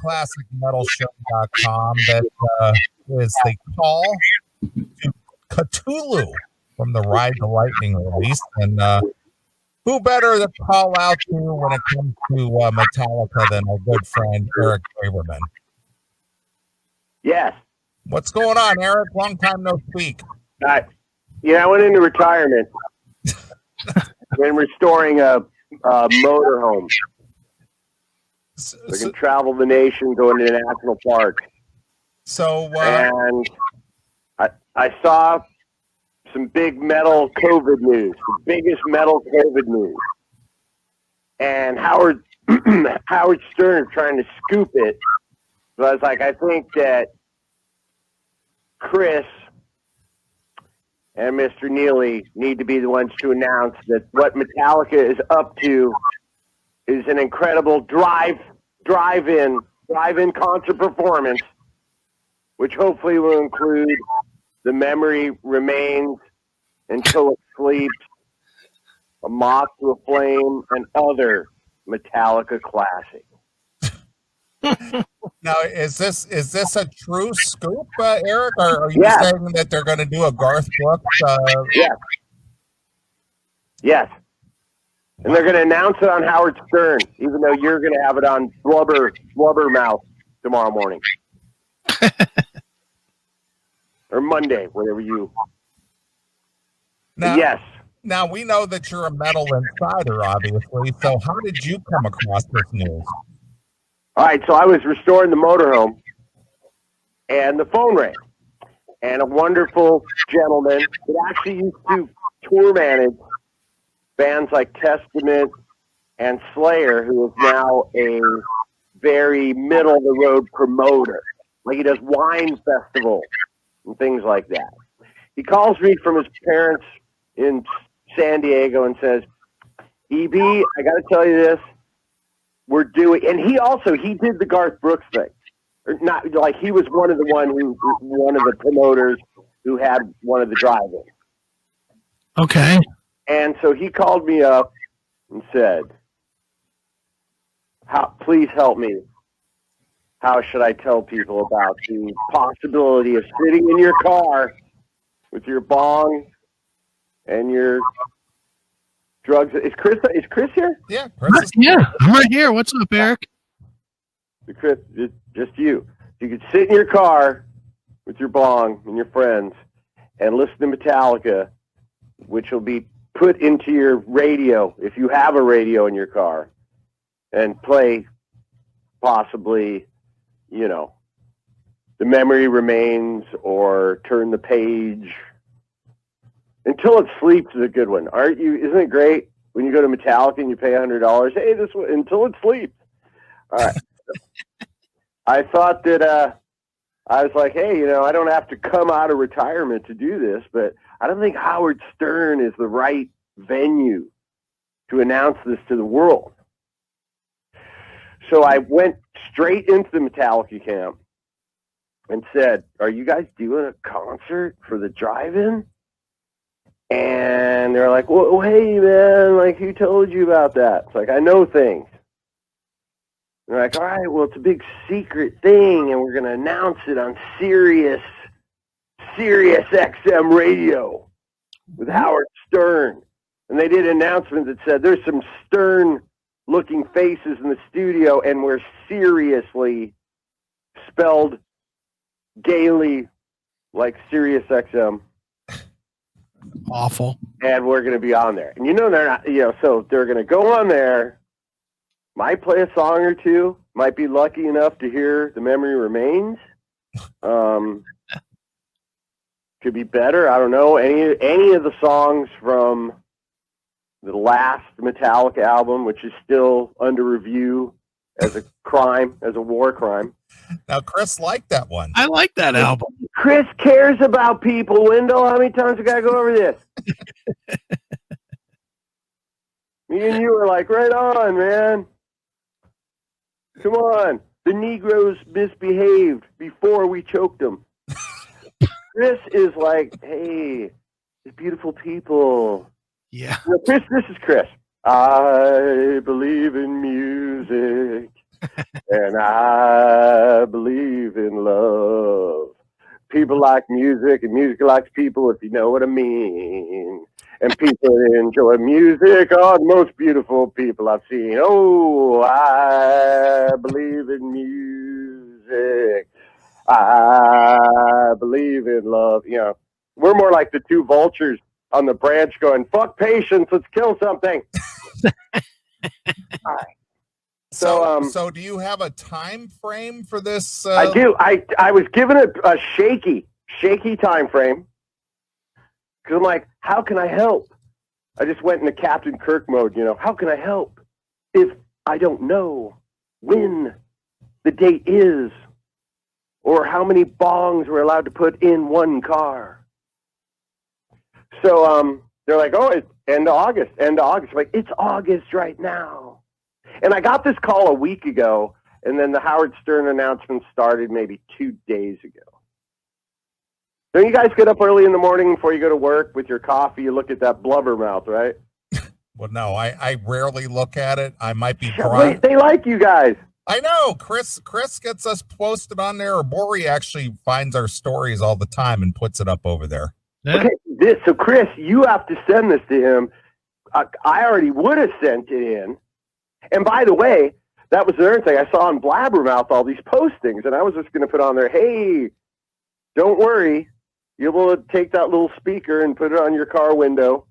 classicmetalshow.com that is the call to Cthulhu from the Ride the Lightning release. And who better to call out to when it comes to Metallica than our good friend Eric Braverman? Yes. What's going on, Eric? Long time no speak. I went into retirement. Been restoring a motorhome. So I can travel the nation, go into national parks. So, and I saw some big metal COVID news, the biggest metal COVID news, and Howard Stern trying to scoop it. So I was like, I think that Chris and Mr. Neeley need to be the ones to announce that what Metallica is up to is an incredible drive-in concert performance, which hopefully will include The Memory Remains, Until It Sleeps, A Moth to a Flame, and other Metallica classics. Now, is this a true scoop, Eric? Or are you saying that they're going to do a Garth Brooks? Yes. And they're going to announce it on Howard Stern, even though you're going to have it on Blubbermouth tomorrow morning. Or Monday, whatever you... Now, yes. Now, we know that you're a metal insider, obviously, so how did you come across this news? All right, so I was restoring the motorhome, and the phone rang. And a wonderful gentleman that actually used to tour manage bands like Testament and Slayer, who is now a very middle-of-the-road promoter. Like, he does wine festivals and things like that. He calls me from his parents in San Diego and says, EB, I got to tell you this. We're doing, and he did the Garth Brooks thing. Or not, like, he was one of the promoters who had one of the drive-ins. Okay. And so he called me up and said, please help me. How should I tell people about the possibility of sitting in your car with your bong and your drugs? Is Chris here? Yeah, Chris. Yeah, I'm right here. What's up, Eric? Chris, just you. You could sit in your car with your bong and your friends and listen to Metallica, which will be put into your radio, if you have a radio in your car, and play possibly, The Memory Remains or Turn the Page. Until It Sleeps is a good one. Isn't it great when you go to Metallica and you pay $100? Hey, this one, Until It Sleeps. All right. I thought that I was like, hey, I don't have to come out of retirement to do this, but I don't think Howard Stern is the right venue to announce this to the world. So I went straight into the Metallica camp and said, are you guys doing a concert for the drive-in? And they're like, well, hey, man, like, who told you about that? It's like, I know things. They're like, all right, well, it's a big secret thing, and we're going to announce it on Sirius XM radio with Howard Stern. And they did an announcement that said there's some Stern-looking faces in the studio, and we're seriously spelled gaily like Sirius XM. Awful. And we're going to be on there. And they're not, so they're going to go on there, might play a song or two, might be lucky enough to hear The Memory Remains. Could be better. I don't know. Any of the songs from the last Metallica album, which is still under review as a crime, as a war crime. Now, Chris liked that one. I like that album. Chris cares about people, Wendell. How many times we got to go over this? Me and you were like, right on, man. Come on. The Negroes misbehaved before we choked them. Chris is like, hey, these beautiful people. Yeah. Chris, this is Chris. I believe in music. And I believe in love. People like music, and music likes people, if you know what I mean. And people that enjoy music are the most beautiful people I've seen. Oh, I believe in music. I believe in love. You know, we're more like the two vultures on the branch going, fuck patience, let's kill something. All right. So do you have a time frame for this? I do. I was given a shaky time frame because I'm like, how can I help? I just went into Captain Kirk mode, you know. How can I help if I don't know when the date is or how many bongs we're allowed to put in one car? So they're like, oh, it's end of August. I'm like, it's August right now. And I got this call a week ago, and then the Howard Stern announcement started maybe 2 days ago. Don't you guys get up early in the morning before you go to work with your coffee? You look at that blubber mouth, right? Well, no, I rarely look at it. I might be Wait, they like you guys. I know. Chris gets us posted on there. Or Bori actually finds our stories all the time and puts it up over there. Yeah. Okay, so Chris, you have to send this to him. I already would have sent it in. And by the way, that was the other thing. I saw on Blabbermouth all these postings, and I was just going to put on there, hey, don't worry. You'll be able to take that little speaker and put it on your car window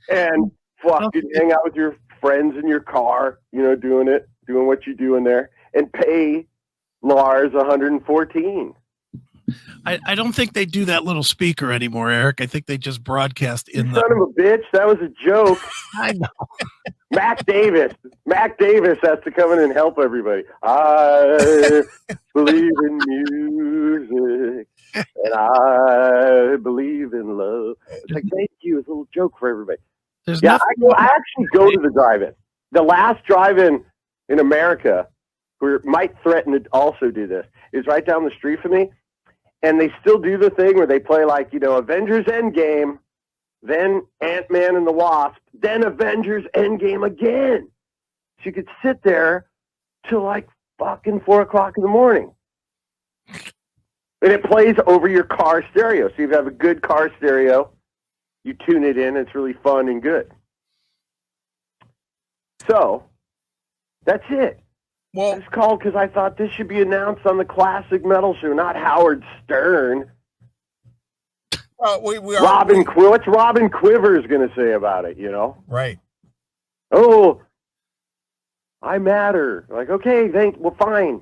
and fucking hang out with your friends in your car, you know, doing what you do in there, and pay Lars $114. I don't think they do that little speaker anymore, Eric. I think they just broadcast in You son of a bitch. That was a joke. I know. Mac Davis has to come in and help everybody. I believe in music and I believe in love. It's like, thank you. It's a little joke for everybody. There's Yeah, nothing. I actually go to the drive-in. The last drive-in in America, who might threaten to also do this, is right down the street from me. And they still do the thing where they play like, you know, Avengers Endgame, then Ant-Man and the Wasp, then Avengers Endgame again. So you could sit there till like fucking 4 o'clock in the morning. And it plays over your car stereo. So if you have a good car stereo, you tune it in. It's really fun and good. So that's it. Well, It's called because I thought this should be announced on the Classic Metal Show, not Howard Stern. What's Robin Quivers going to say about it, you know? Right. Oh, I matter. Like, okay, well, fine.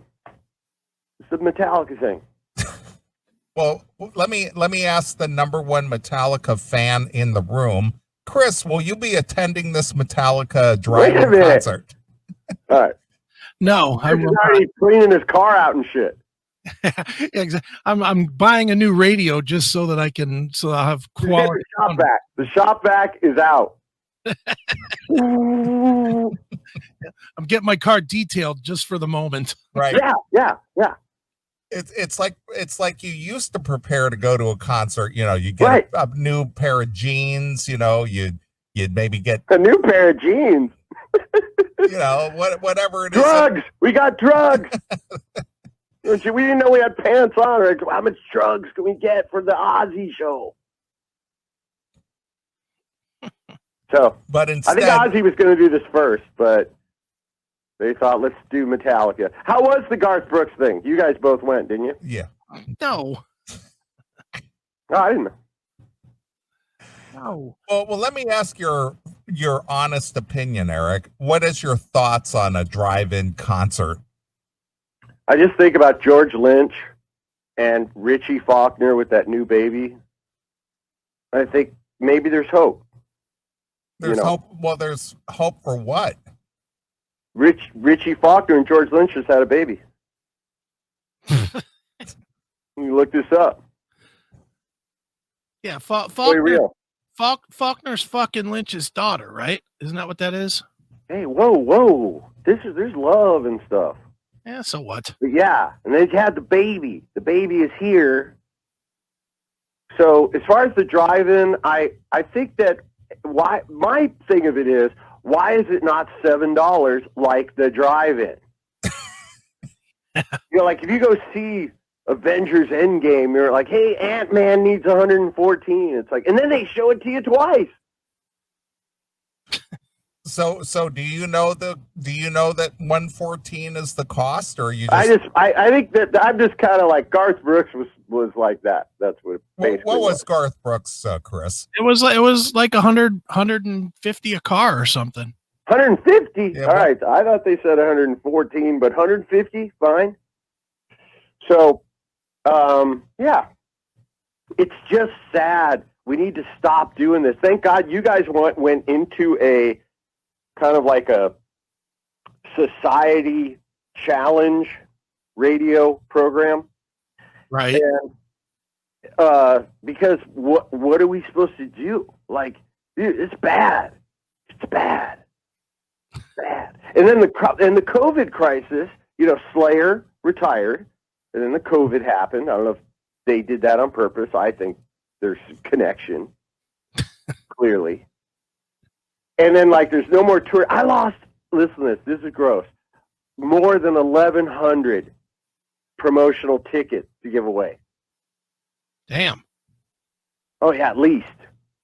It's the Metallica thing. Well, let me ask the number one Metallica fan in the room. Chris, will you be attending this Metallica drive-in concert? All right. No, I will already cleaning his car out and shit. I'm buying a new radio just so that I'll have quality. The shop vac is out. I'm getting my car detailed just for the moment. Right. Yeah. It's like you used to prepare to go to a concert. You know, you get a new pair of jeans. You know, you'd maybe get a new pair of jeans. You know, whatever it is. Drugs. We got drugs. We didn't know we had pants on. Like, how much drugs can we get for the Ozzy show? So, but instead, I think Ozzy was going to do this first, but they thought, let's do Metallica. How was the Garth Brooks thing? You guys both went, didn't you? Yeah. No. No, I didn't know. No. Well, let me ask your honest opinion, Eric. What is your thoughts on a drive-in concert? I just think about George Lynch and Richie Faulkner with that new baby. I think maybe there's hope. There's hope. Well, there's hope for what? Richie Faulkner and George Lynch just had a baby. You look this up. Yeah, Faulkner's fucking Lynch's daughter, right? Isn't that what that is? Hey, whoa! There's love and stuff. Yeah, so what? But yeah, and they had the baby. The baby is here. So as far as the drive-in, I think that my thing of it is, why is it not $7 like the drive-in? Like if you go see Avengers Endgame, you're like, hey, Ant-Man needs 114. It's like, and then they show it to you twice. So do you know that 114 is the cost, or you just? I think that I'm just kind of like Garth Brooks was like that. That's what. What was Garth Brooks, Chris? It was like 150 a car or something. 150. Yeah, All right. I thought they said 114, but 150, fine. So, yeah, it's just sad. We need to stop doing this. Thank God you guys went into a kind of like a society challenge radio program. Right. And, because what are we supposed to do? Like, dude, it's bad. It's bad. It's bad. And then the COVID crisis, Slayer retired, and then the COVID happened. I don't know if they did that on purpose. I think there's a connection, clearly. And then, like, there's no more tour. Listen to this. This is gross. More than 1,100 promotional tickets to give away. Damn. Oh, yeah, at least.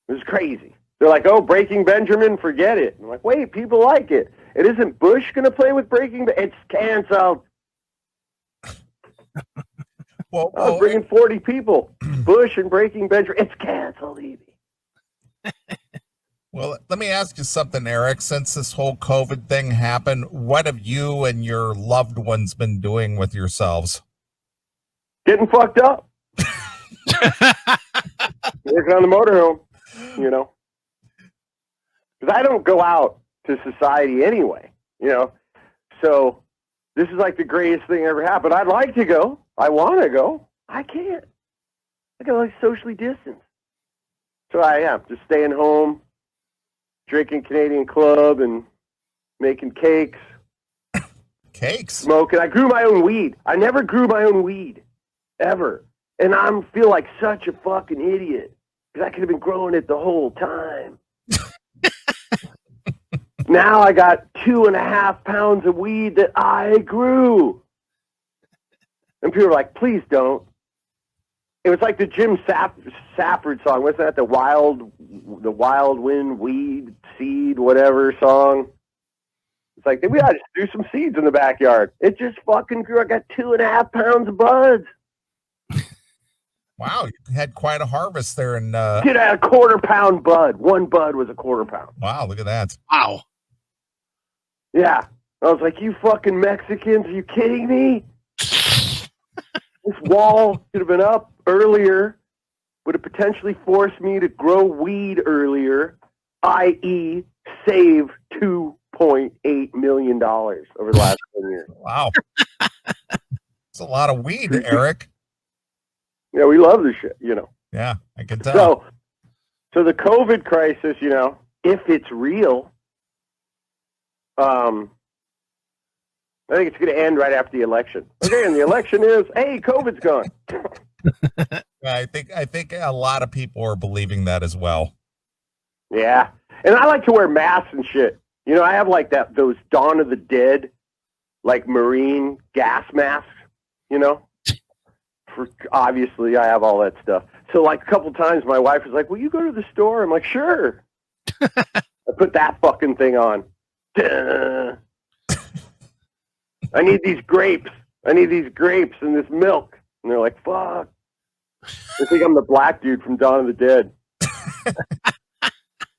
It was crazy. They're like, oh, Breaking Benjamin, forget it. I'm like, wait, people like it. It isn't Bush going to play with Breaking Benjamin? It's canceled. Well, I was bringing 40 people. Bush and Breaking Benjamin. It's canceled, Evie. Well, let me ask you something, Eric. Since this whole COVID thing happened, what have you and your loved ones been doing with yourselves? Getting fucked up. Working on the motorhome, Because I don't go out to society anyway, So this is like the greatest thing ever happened. I'd like to go. I want to go. I can't. I got like socially distance. So I am just staying home, drinking Canadian Club and making cakes. Cakes? Smoking. I grew my own weed. I never grew my own weed. Ever. And I feel like such a fucking idiot. Because I could have been growing it the whole time. Now I got 2.5 pounds of weed that I grew. And people are like, please don't. It was like the Jim Safford song. What's that? The Wild Wind Weed Seed whatever song. It's like, we ought to do some seeds in the backyard. It just fucking grew. I got 2.5 pounds of buds. Wow, you had quite a harvest there. And Dude, I had a 1/4 pound bud. One bud was a 1/4 pound. Wow, look at that. Wow. Yeah. I was like, you fucking Mexicans, are you kidding me? This wall should have been up earlier, would have potentially forced me to grow weed earlier, i.e. save $2.8 million over the last 10 years. Wow. It's a lot of weed, Eric. Yeah, we love this shit, Yeah, I can tell. So the COVID crisis, if it's real, I think it's going to end right after the election. Okay, and the election is, hey, COVID's gone. I think a lot of people are believing that as well. Yeah, and I like to wear masks and shit. I have like those Dawn of the Dead, like marine gas masks. For obviously, I have all that stuff. So like a couple times, my wife was like, "Will you go to the store?" I'm like, "Sure." I put that fucking thing on. Duh. I need these grapes. I need these grapes and this milk. And they're like, fuck. I think I'm the black dude from Dawn of the Dead.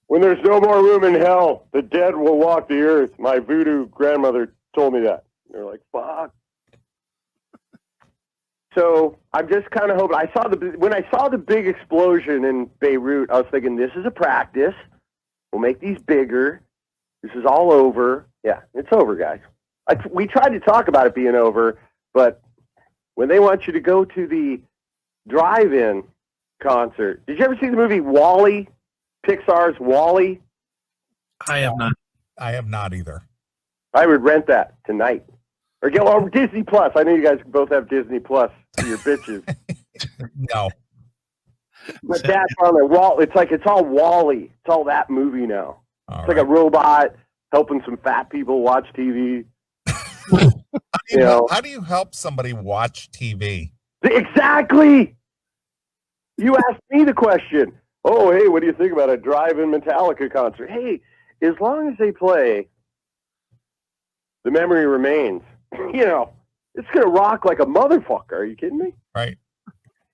When there's no more room in hell, the dead will walk the earth. My voodoo grandmother told me that. And they're like, fuck. So I'm just kind of hoping. When I saw the big explosion in Beirut, I was thinking, this is a practice. We'll make these bigger. This is all over. Yeah, it's over, guys. We tried to talk about it being over, but when they want you to go to the drive-in concert, did you ever see the movie WALL-E? Pixar's WALL-E? I have not. I have not either. I would rent that tonight. Or get over Disney Plus. I know you guys both have Disney Plus for your bitches. No. But that's on the wall. It's like it's all WALL-E. It's all that movie now. It's like a robot. helping some fat people watch TV. How do you help somebody watch TV? Exactly. You asked me the question. Oh, hey, what do you think about a drive-in Metallica concert? Hey, as long as they play The Memory Remains, it's going to rock like a motherfucker. Are you kidding me? Right.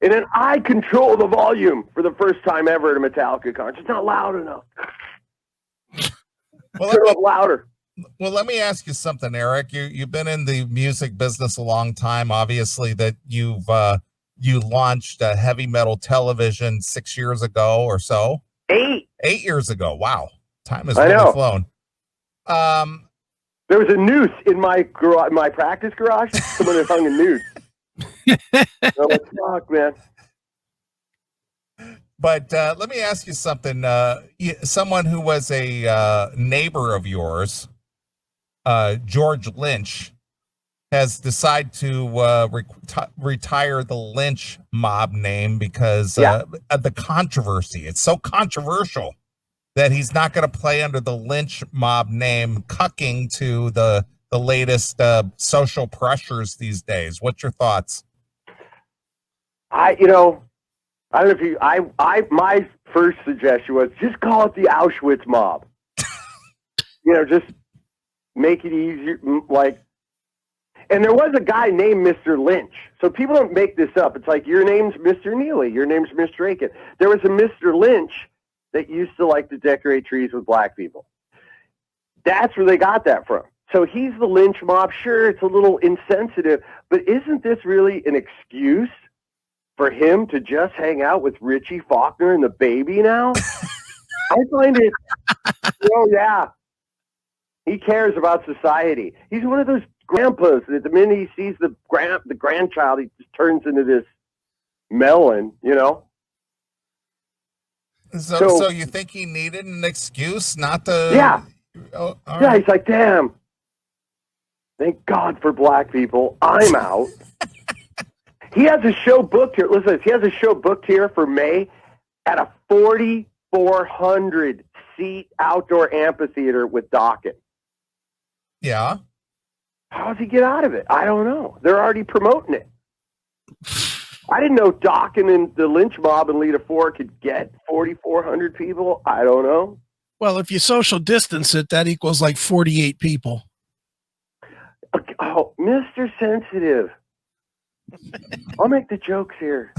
And then I control the volume for the first time ever at a Metallica concert. It's not loud enough. Well, Turn it up louder. Well, let me ask you something, Eric. You've been in the music business a long time. Obviously, that you launched heavy metal television 6 years ago or so. 8 years ago. Wow, time has really flown. There was a noose in my practice garage. Someone had hung a noose. I'm like, fuck, man. But let me ask you something. Someone who was a neighbor of yours, George Lynch, has decided to retire the Lynch Mob name because of the controversy. It's so controversial that he's not going to play under the Lynch Mob name, cucking to the latest social pressures these days. What's your thoughts? I don't know if you. My first suggestion was just call it the Auschwitz Mob. Just make it easier. And there was a guy named Mr. Lynch. So people don't make this up. It's like, your name's Mr. Neeley. Your name's Mr. Aiken. There was a Mr. Lynch that used to like to decorate trees with black people. That's where they got that from. So he's the Lynch Mob. Sure, it's a little insensitive, but isn't this really an excuse for him to just hang out with Richie Faulkner and the baby now? I find it, he cares about society. He's one of those grandpas that the minute he sees the grandchild, he just turns into this melon, So you think he needed an excuse not to? Yeah. Oh, yeah, he's like, damn. Thank God for black people. I'm out. He has a show booked here. Listen, he has a show booked here for May at a 4,400 seat outdoor amphitheater with Dokken. Yeah. How does he get out of it? I don't know. They're already promoting it. I didn't know Dokken and the Lynch Mob and Lita Ford could get 4,400 people. I don't know. Well, if you social distance it, that equals like 48 people. Oh, Mr. Sensitive. I'll make the jokes here.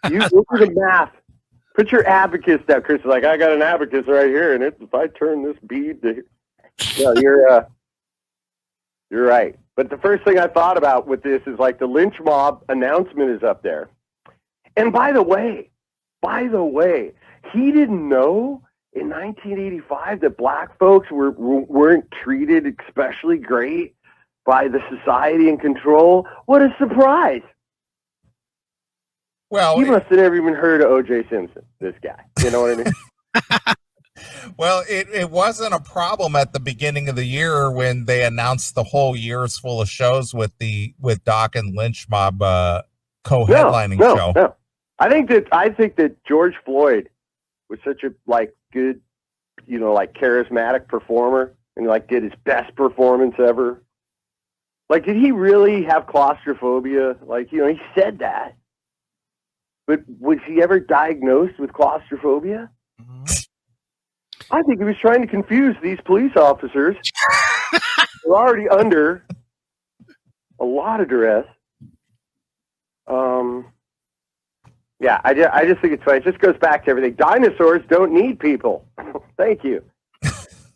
You look at the math. Put your abacus down. Chris is like, I got an abacus right here, and if I turn this bead to... Yeah, you're right. But the first thing I thought about with this is like the Lynch Mob announcement is up there. And by the way, he didn't know in 1985 that black folks weren't treated especially great by the society in control. What a surprise. Well, he must have never even heard of O.J. Simpson, this guy. You know what I mean? Well, it wasn't a problem at the beginning of the year when they announced the whole year's full of shows with Doc and Lynch Mob co-headlining show. No. I think that George Floyd was such a good, charismatic performer and did his best performance ever. Did he really have claustrophobia? He said that. But was he ever diagnosed with claustrophobia? Mm-hmm. I think he was trying to confuse these police officers. They're already under a lot of duress. Yeah, I just think it's funny. It just goes back to everything. Dinosaurs don't need people. Thank you.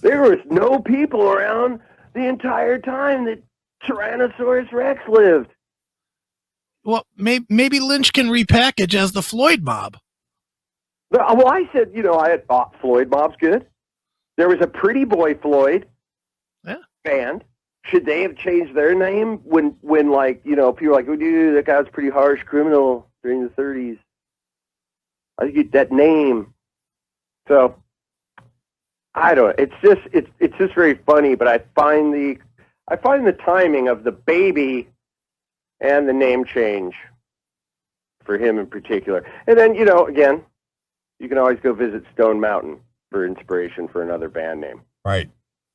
There was no people around the entire time that Tyrannosaurus Rex lived. Well, maybe Lynch can repackage as the Floyd Mob. Well, I said, I had thought Floyd Mob's good. There was a Pretty Boy Floyd band. Should they have changed their name when people were like, oh, dude, that guy was a pretty harsh criminal during the 30s. I think that name. So I don't know. It's just very funny, but I find the timing of the baby and the name change for him in particular. And then, again, you can always go visit Stone Mountain for inspiration for another band name. Right.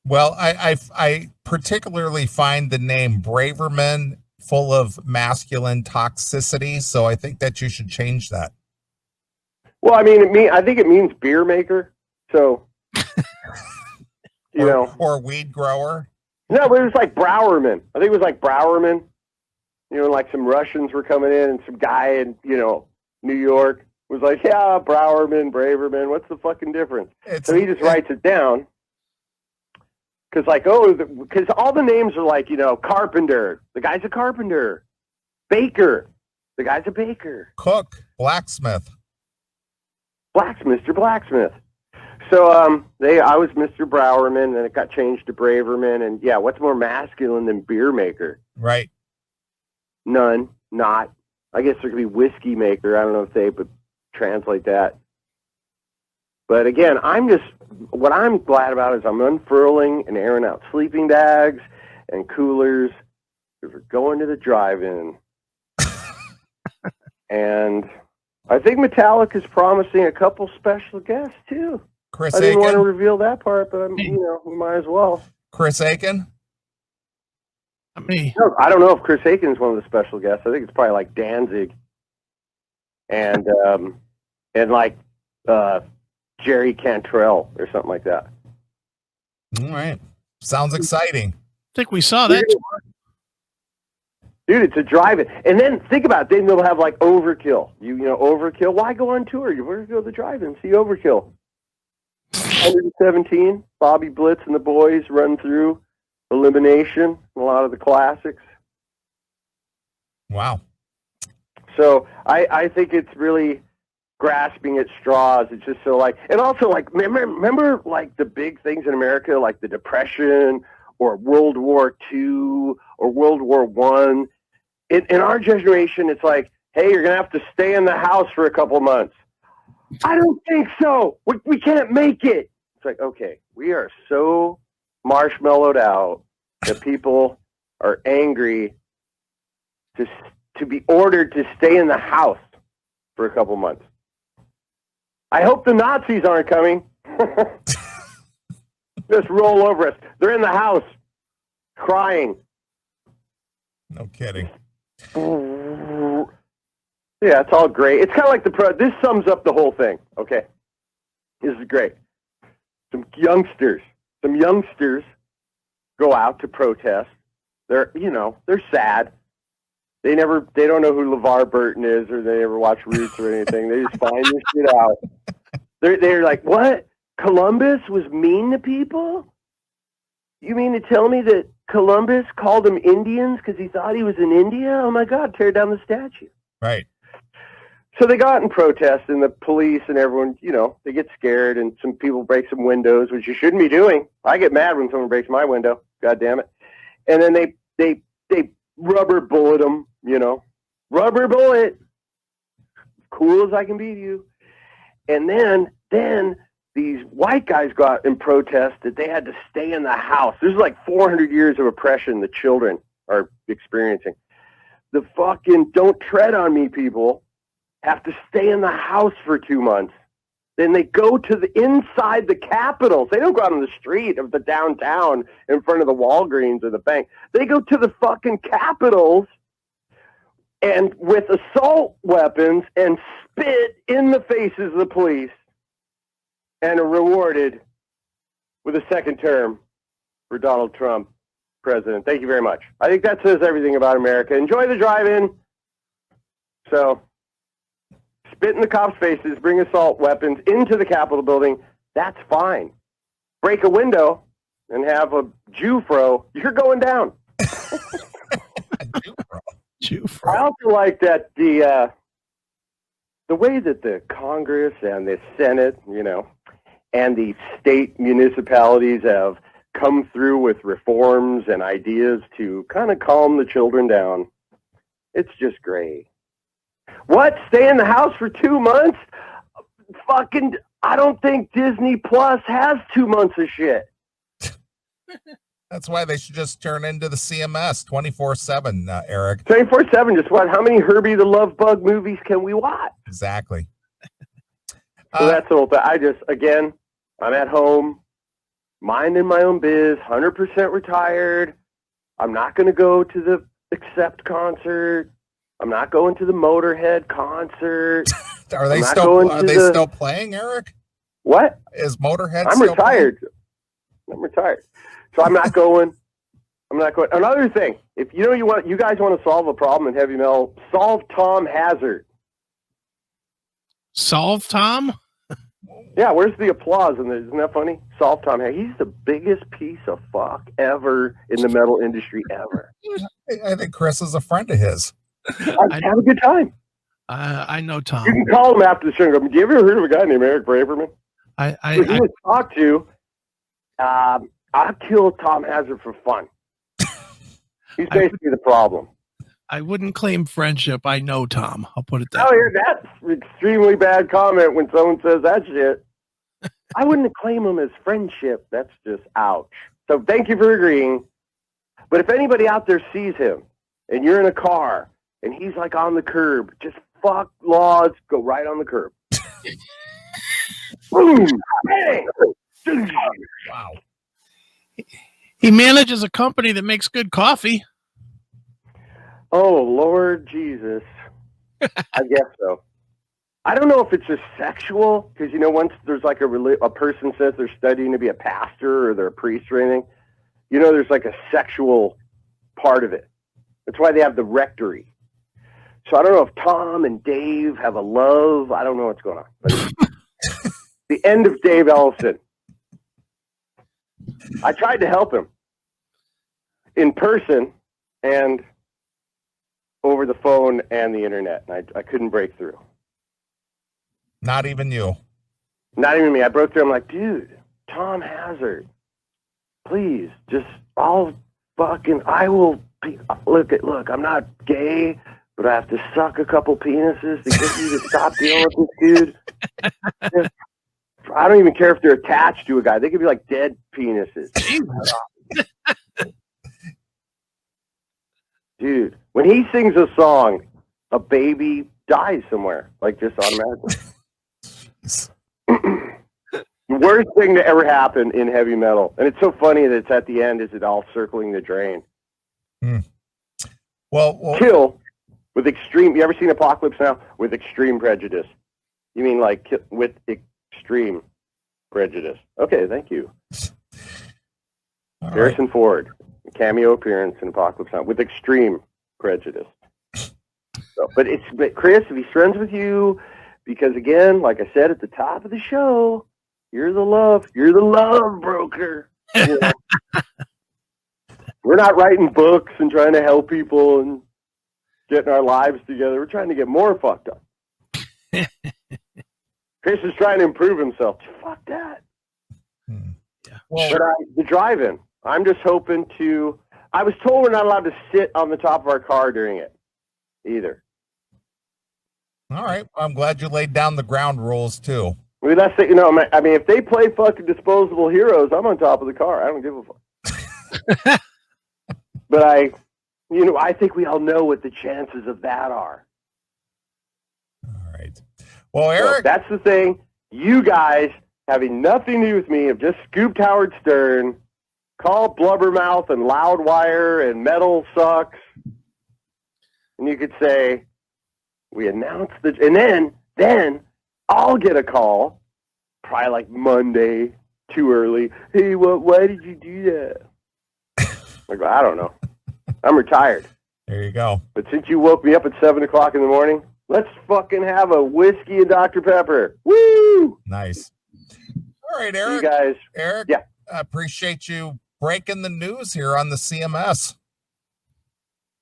Well, I particularly find the name Braverman full of masculine toxicity, so I think that you should change that. Well, I mean, I think it means beer maker. So, or weed grower. No, but it was like Braverman. I think it was like Braverman. Like some Russians were coming in, and some guy in New York was like, "Yeah, Braverman. What's the fucking difference?" So he just writes it down. Because because all the names are like, carpenter. The guy's a carpenter. Baker. The guy's a baker. Cook. Blacksmith. Mr. Blacksmith. So I was Mr. Braverman, and it got changed to Braverman. And yeah, what's more masculine than beer maker? Right. None. Not. I guess there could be whiskey maker. I don't know if they would translate that. But again, what I'm glad about is I'm unfurling and airing out sleeping bags and coolers because we're going to the drive-in. And I think Metallica is promising a couple special guests too. Chris I didn't Aiken. want to reveal that part, but we might as well. Chris Aiken? Me. No, I don't know if Chris Aiken is one of the special guests. I think it's probably like Danzig and like Jerry Cantrell or something like that. All right. Sounds exciting. I think we saw that. Dude, it's a drive-in. And then think about it. Then they'll have like Overkill. Overkill. Why go on tour? You want to go to the drive-in, see Overkill. 117, Bobby Blitz and the boys run through Elimination, a lot of the classics. Wow. So I think it's really grasping at straws. It's just so and also remember like the big things in America, like the Depression or World War II or World War I. In our generation, it's like, hey, you're going to have to stay in the house for a couple months. I don't think so. We can't make it. It's like, okay, we are so marshmallowed out that people are angry to be ordered to stay in the house for a couple months. I hope the Nazis aren't coming. Just roll over us. They're in the house crying. No kidding. Yeah, it's all great. It's kind of like this sums up the whole thing. Okay. This is great. Some youngsters go out to protest. They're sad. They don't know who LeVar Burton is, or they never watch Roots or anything. They just find this shit out. They're like, what? Columbus was mean to people? You mean to tell me that Columbus called them Indians because he thought he was in India? Oh my God, tear down the statue. Right. So they go out and protest, and the police and everyone, they get scared, and some people break some windows, which you shouldn't be doing. I get mad when someone breaks my window. God damn it. And then they rubber bullet them, rubber bullet. Cool as I can be to you. And then these white guys go out and protest that they had to stay in the house. There's like 400 years of oppression the children are experiencing. The fucking don't tread on me people have to stay in the house for 2 months. Then they go to the inside the Capitol. They don't go out on the street of the downtown in front of the Walgreens or the bank. They go to the fucking Capitols and with assault weapons and spit in the faces of the police and are rewarded with a second term for Donald Trump, president. Thank you very much. I think that says everything about America. Enjoy the drive-in. So, spit in the cops' faces, bring assault weapons into the Capitol building, that's fine. Break a window and have a Jew-fro, you're going down. Jew-fro. I also like that the way that the Congress and the Senate, and the state municipalities have come through with reforms and ideas to kind of calm the children down. It's just great. What? Stay in the house for 2 months? Fucking, I don't think Disney Plus has 2 months of shit. That's why they should just turn into the CMS 24/7, Eric. 24/7, just what? How many Herbie the Love Bug movies can we watch? Exactly. So that's the whole thing. I'm at home. minding my own biz, 100% retired. I'm not going to go to the Accept concert. I'm not going to the Motorhead concert. Are they still playing, Eric? What? Is Motorhead I'm still retired. playing? I'm retired. So I'm not going. I'm not going. Another thing, if you guys want to solve a problem in heavy metal, solve Tom Hazard. Solve Tom? Yeah, where's the applause? Isn't that funny? Solve Tom Hazard. He's the biggest piece of fuck ever in the metal industry ever. I think Chris is a friend of his. Have a good time. I know Tom. You can call him after the show and go, have you ever heard of a guy named Eric Braverman? He was talked to. I'll kill Tom Hazard for fun. He's basically the problem. I wouldn't claim friendship. I know Tom. I'll put it that way. Oh, that's an extremely bad comment when someone says that shit. I wouldn't claim him as friendship. That's just ouch. So thank you for agreeing. But if anybody out there sees him and you're in a car and he's like on the curb, just fuck laws, go right on the curb. Boom! Bang! Wow. He manages a company that makes good coffee. Oh, Lord Jesus. I guess so. I don't know if it's just sexual, because, once there's like a person says they're studying to be a pastor or they're a priest or anything, there's like a sexual part of it. That's why they have the rectory. So I don't know if Tom and Dave have a love. I don't know what's going on. But the end of Dave Ellison. I tried to help him in person and over the phone and the internet. And I couldn't break through. Not even you. Not even me. I broke through. I'm like, dude, Tom Hazard, please, I will be, look, I'm not gay, but I have to suck a couple penises to get you to stop dealing with this dude. I don't even care if they're attached to a guy. They could be like dead penises. Dude, when he sings a song, a baby dies somewhere, like just automatically. The worst thing to ever happen in heavy metal. And it's so funny that it's at the end, is it all circling the drain? Well, kill with extreme. You ever seen Apocalypse Now? With extreme prejudice. You mean like with extreme prejudice? Okay, thank you. Harrison Ford, cameo appearance in Apocalypse Now with extreme prejudice. So, but Chris, if he's friends with you, because again, like I said at the top of the show, you're the love broker. You know? We're not writing books and trying to help people and getting our lives together. We're trying to get more fucked up. Chris is trying to improve himself. Fuck that. Yeah. Well, but the drive-in, I'm just hoping to. I was told we're not allowed to sit on the top of our car during it either. All right. I'm glad you laid down the ground rules too. I mean, that's I mean, if they play fucking Disposable Heroes, I'm on top of the car. I don't give a fuck. But I think we all know what the chances of that are. All right. Well, Eric, so that's the thing. You guys having nothing to do with me have just scooped Howard Stern, called Blubbermouth and Loudwire and Metal Sucks, and you could say we announced and then I'll get a call, probably like Monday, too early. Hey, why did you do that? I go, I don't know. I'm retired. There you go. But since you woke me up at 7 o'clock in the morning, let's fucking have a whiskey and Dr. Pepper. Woo! Nice. All right, Eric. You guys. Eric, yeah. I appreciate you breaking the news here on the CMS.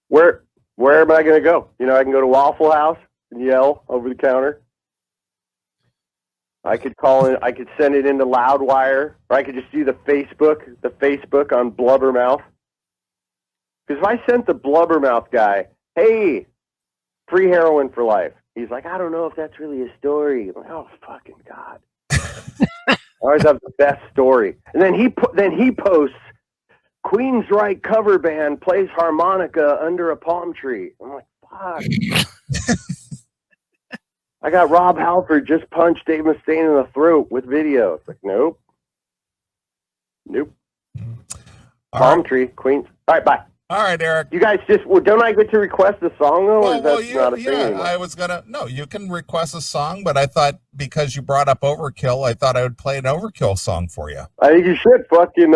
Where am I going to go? I can go to Waffle House and yell over the counter. I could call in. I could send it into Loudwire, or I could just do the Facebook on Blubbermouth. Because if I sent the Blubbermouth guy, hey, free heroin for life, he's like, I don't know if that's really a story. I'm like, oh fucking God! I always have the best story. And then he posts, Queensryche cover band plays harmonica under a palm tree. I'm like, fuck. I got Rob Halford just punched Dave Mustaine in the throat with video. It's like, nope. Nope. All Palm right. Tree, Queens. All right, bye. All right, Eric. You guys don't I get to request a song though? Or is that not a thing yeah. anymore? No, you can request a song, but I thought because you brought up Overkill, I thought I would play an Overkill song for you. I think you should fucking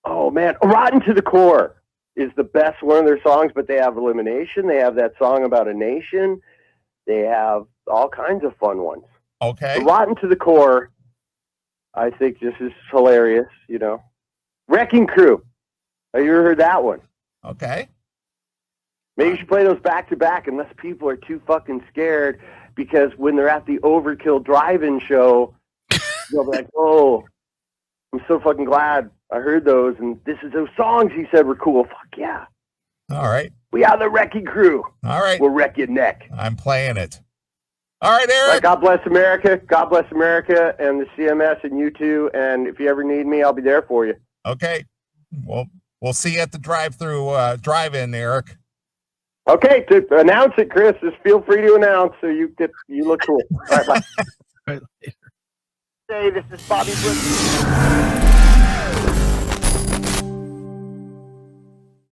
oh man, Rotten to the Core is the best one of their songs, but they have Elimination, they have that song about a nation, they have all kinds of fun ones. Okay. The Rotten to the Core, I think this is hilarious, you know. Wrecking Crew. Have you ever heard that one? Okay. Maybe you should play those back to back unless people are too fucking scared, because when they're at the Overkill drive-in show, they'll be like, oh, I'm so fucking glad I heard those, and this is those songs he said were cool. Fuck yeah. All right. We are the Wrecking Crew. All right. We'll wreck your neck. I'm playing it. All right, Eric. God bless America. God bless America and the CMS and you too. And if you ever need me, I'll be there for you. Okay. Well, we'll see you at the drive-in, Eric. Okay, to announce it, Chris, just feel free to announce so you look cool. All right, bye. Right. Hey, this is Bobby Blitz.